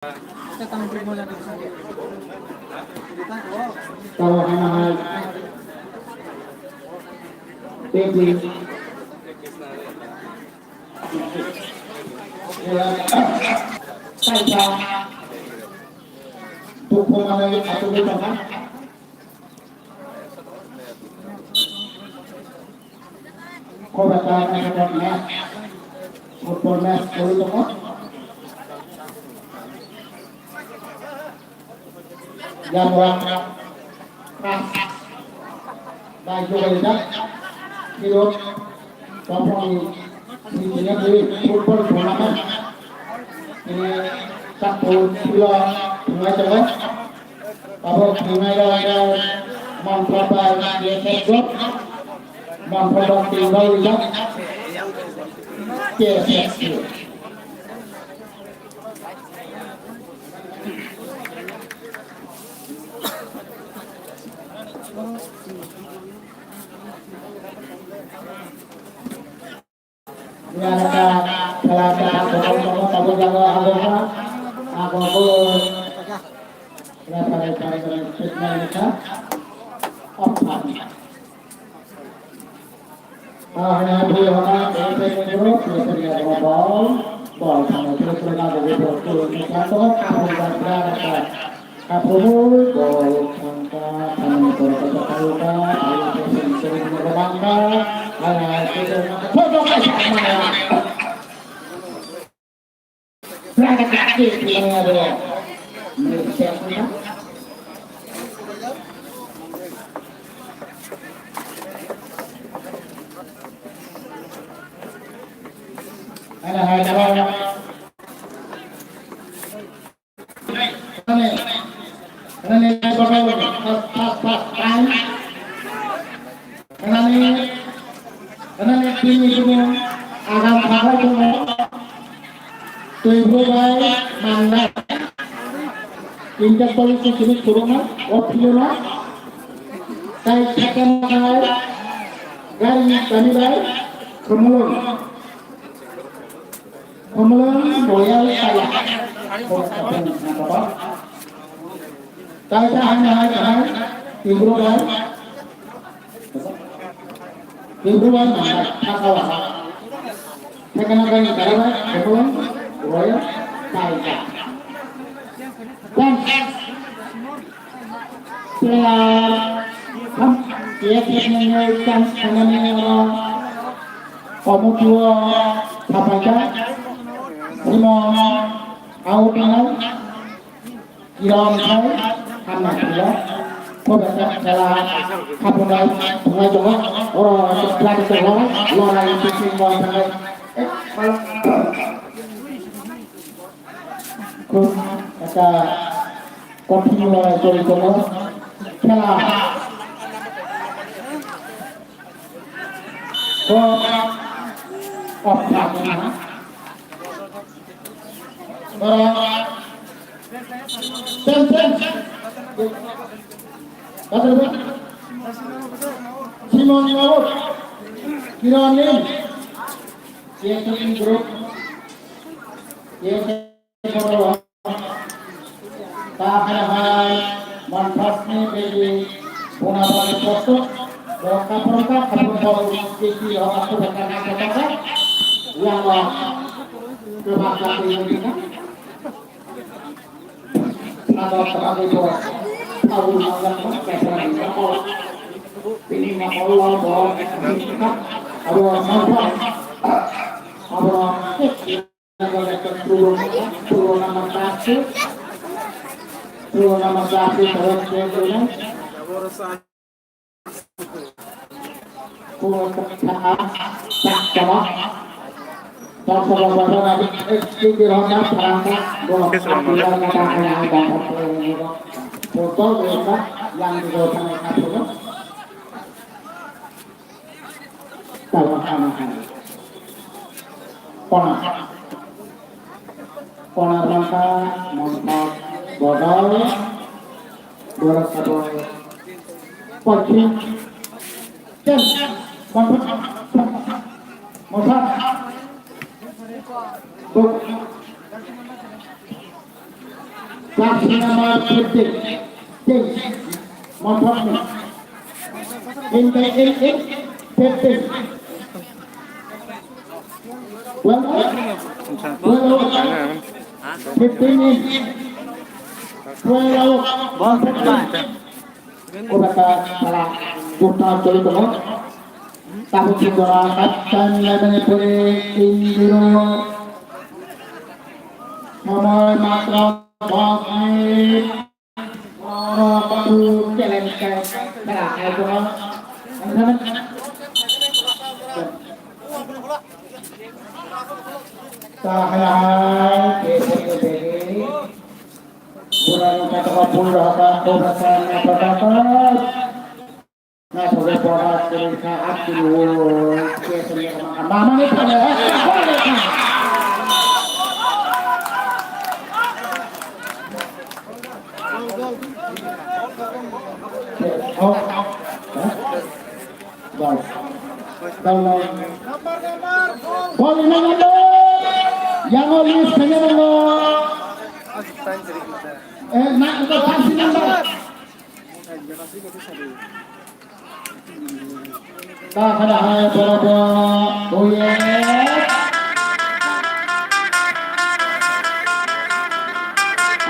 Kalau anak tinggi saya dukungan atau dukungan komentar anak-anak football match dulu yang keras baju beda hidup kampung ini football turnamen ini 10 kilo mulai coba kalau mulai ada memperbaiki dia memperbaiki tinggal lihat yes ini ada kalau jaga agama aku cari fitnah kita apa hanya beliau itu grup biasanya bol sama terus mereka begitu kita tuh kapur bol angka kami berkata ayo sering berbangga itu foto sama berangkat kaki ini ada siapa ada karena ini semua agam agam semua tujuh bayi mana injak polisi sini turun opsiona saya cakap gari kami bayi kemudian boyal saya saya hanya ibu bayi Himbuan akawa. Sekarang negara kemudian roya kaya. Dan setelah dia mengenalkan dengan komodua apa saja, semua awalnya Iran saya karena dia komentar adalah kapolda pengajuan orang sebelah sebelah orang itu semua sangat kata continue sorry kalau kela opsinya orang sen Simon Maud, Kiranin, Yesus Group, Yesus Group, Tahanan, Manfaatnya bagi Punawari Posto, Kapolka, Kiki, Aku kata-kata, yang kebakar ini, ada terlalu bos. Tahu Allah kesan Allah ini Allah bahwa kita ada manfaat ada turun nama kasih terus kemudian dan sahabat nanti sekiranya perangkat foto mereka yang dilakukan kapolda kalau anak-anak pona rangka manfaat bodol berakabur pocing dan manfaat Jersey number 15. James Montgomery. In 15. Well, 15 in. 12 Kota salah Kota Jolito tahun Sindora Kapten Lebanipuri Indiro nomor makro Bagai Orang Padu Celengkai Merah Itu Sahai KPPB Bulan kata puluh kabupaten Kabupaten nah sudah borak dari saat dulu biasanya mama nih pada oh baik kalau boleh nanya yang oleh senyaman nak itu pasti number tak ada hal berapa boleh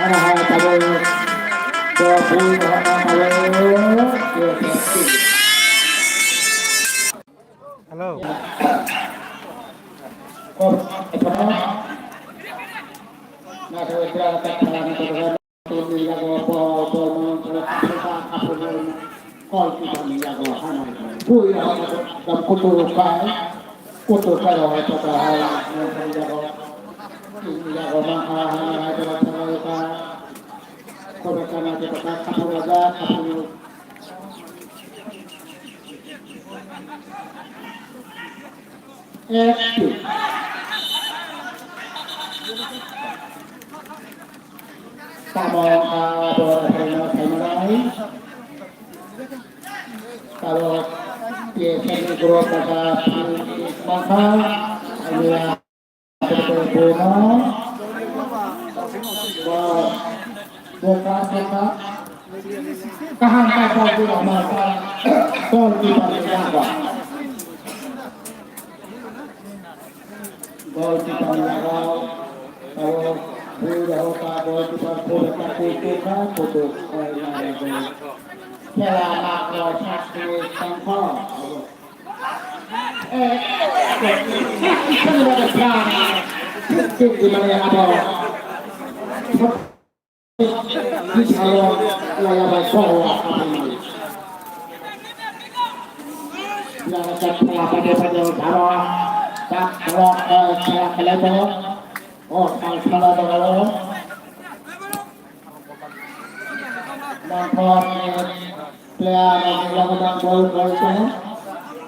ada hal tabel Hello. Oh, nah saya kira katakan ini lagu apa kol kita ni lagu hana pui dalam kutu kai orang tu kai ini lagu mahal ada apa kau kana kita kapur raja kapur Tamo kalau biasanya guru kata maka adalah berbeda bukan kata kahangka bagi maka tol kita menjaga gol kita menjaga kalau sudah hoka gol kita putus selama proses tempel sudah berjalan di mana ada di dalam layar bawah yang setelah pada bawah tak rock cara kelebon oh sang salah bawah Motor player yang melakukan gol itu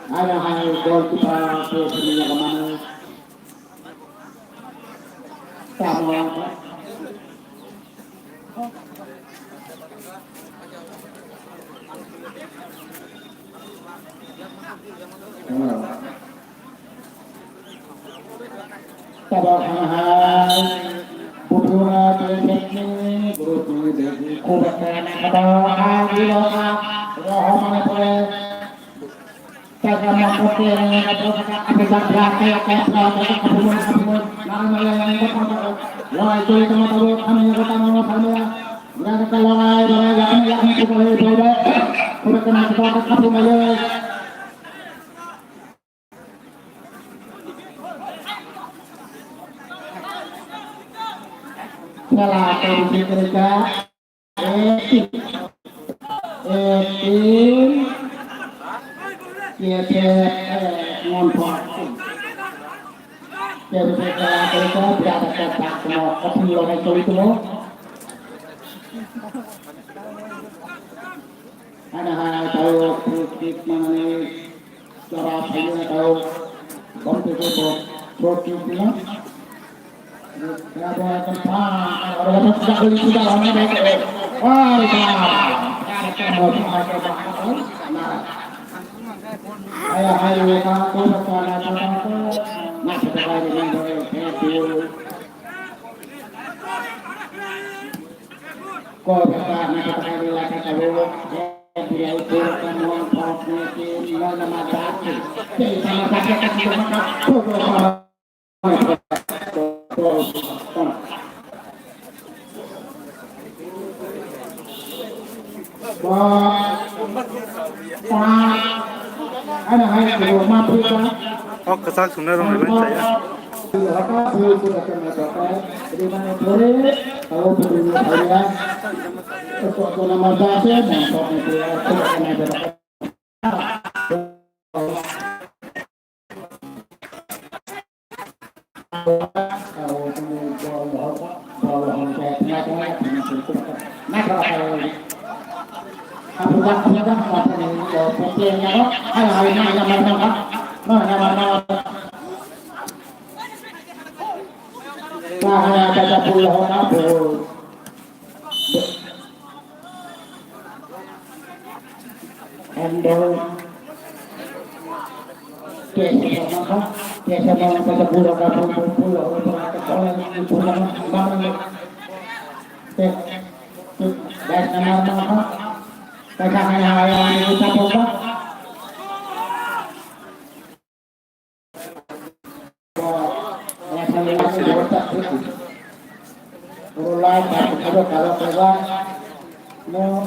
ada hal gol kita biasanya kemana sama tabah hal Pura tekniknya grup ini kubatkan kebawahan di lokal rohman boleh jaga maksudnya yang ada akibat berarti kesal dari kabur nama yang berkata wah itu teman-teman kami yang pertama kami yang kalau ada yang itu boleh boleh kubatkan kebawahan kabur boleh salah kondisi kerja ngompor jadi kerja berada tetap mau kopi lo itu ada hal tahu kritik mengenai cara saya tahu kompetisi produknya Berapa tempat orang sudah beli sudah lama baik. Wah, ayo kamu kesana nah setelah ini Kau berkata nak katakan bila kata lu dia itu kamu kau mungkin nama jati. Jadi sama saja kasih maka foto sama. Ada hal yang belum mampu kan? Oh, kesak sebenarnya orang lain saya. Apa sih sudah kena dapat? Jadi mana boleh kalau begini saya untuk nama saya untuk itu sudah kena dapat. Kalau kemudian kalau saya nak kalau aku tak punya kan apa ni pentingnya kan hal-hal yang mana kan mana nah kata pulau apa endo biasa orang kata pulau pulau mana dan nama kata hal-hal yang kita coba mulai kalau keluar mau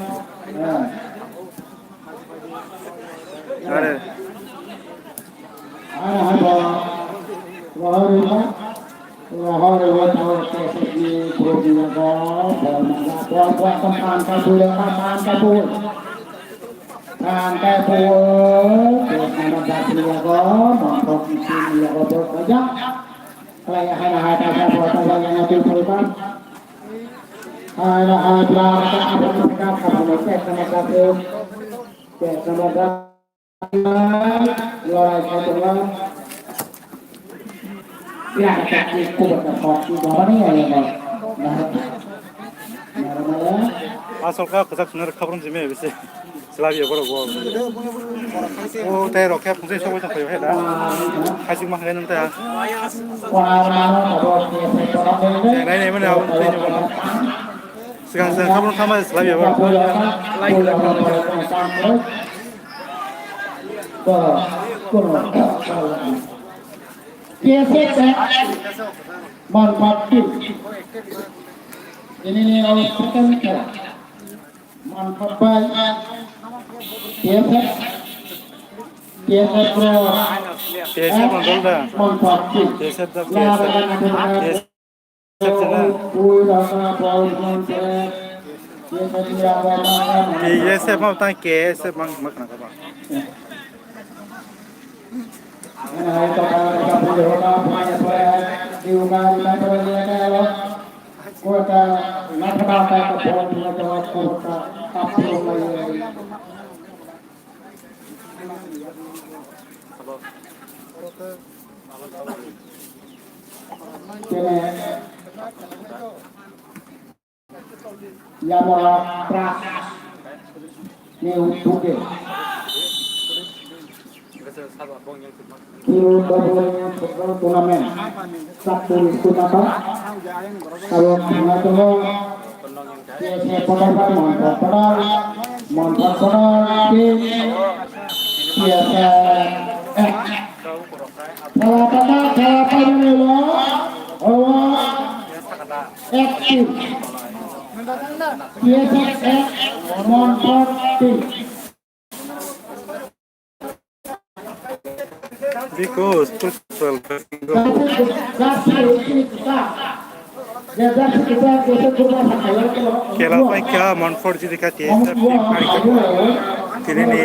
Ada. ya tapi kubat kopi bawah ni ya Asal kau kesak sebenarnya kapan sih me bisa. Selalu ya kalau gua. Oh, teh roket fungsi siapa yang kau heda. Kasih mah kan nanti ya. Yang lain mana aku tanya mana. Sekarang kapan sama selalu ya kalau. manfaatin ini nih harus kita manfaat baik biasa pro Biasa mandul dah. manfaatin Biasa dah biasa. Biasa mau tanya biasa mang makan apa. Yamara Pras New Today turnamen Sabtu itu apa? Kalau tengah-tengah biasa pendapat montor biasa apa ini loh? Aktif biasa montor Because total Kela pai kya Montfort ji dikha tiye tini ni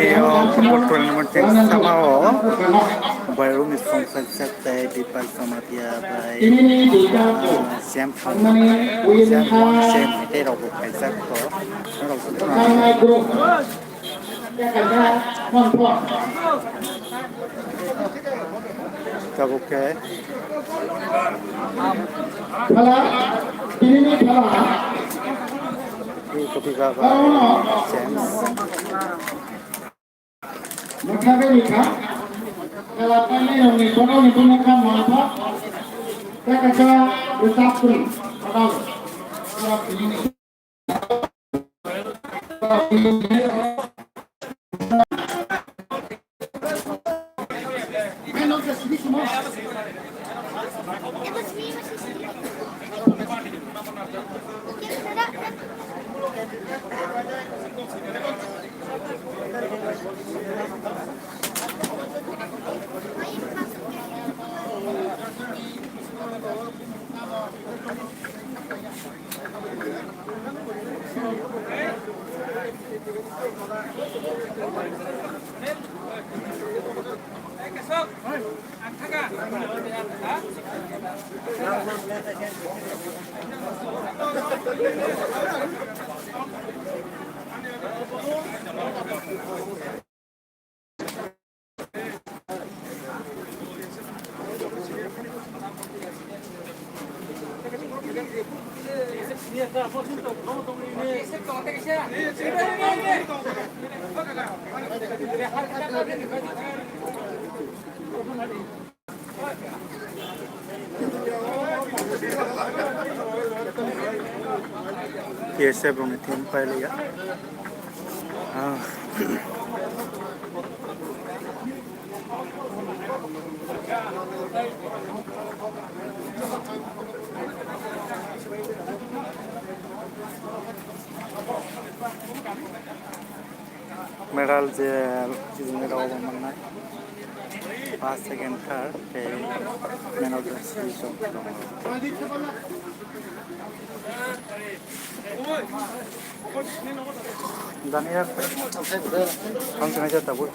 football tournament yang sama baru mis function set di pas sama dia by Sam itu robo kaisa ko Kab okay Kala ini kala ini ketika James Mungkin nikah kalau ini yang nikah mantap kita bisa bersatu kalau ini PSF rong team pai le ya medal je chizme raw manna first second third man of the season Daniel function aja tak buat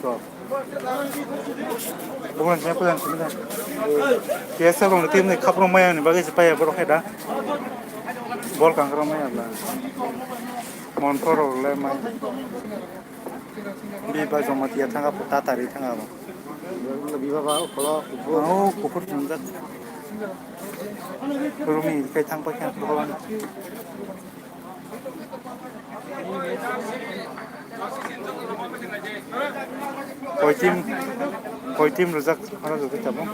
bukan siapa yang sebenarnya biasa orang tim ni kapro maya ni bagi supaya berokeda bol kangkro maya lah monporo le maya biba joma dia tangga puta tari tangga biba baru kalau kukur tunjuk rumi kayak tang pakai perlawan Koi tim rusak orang tu kita pun.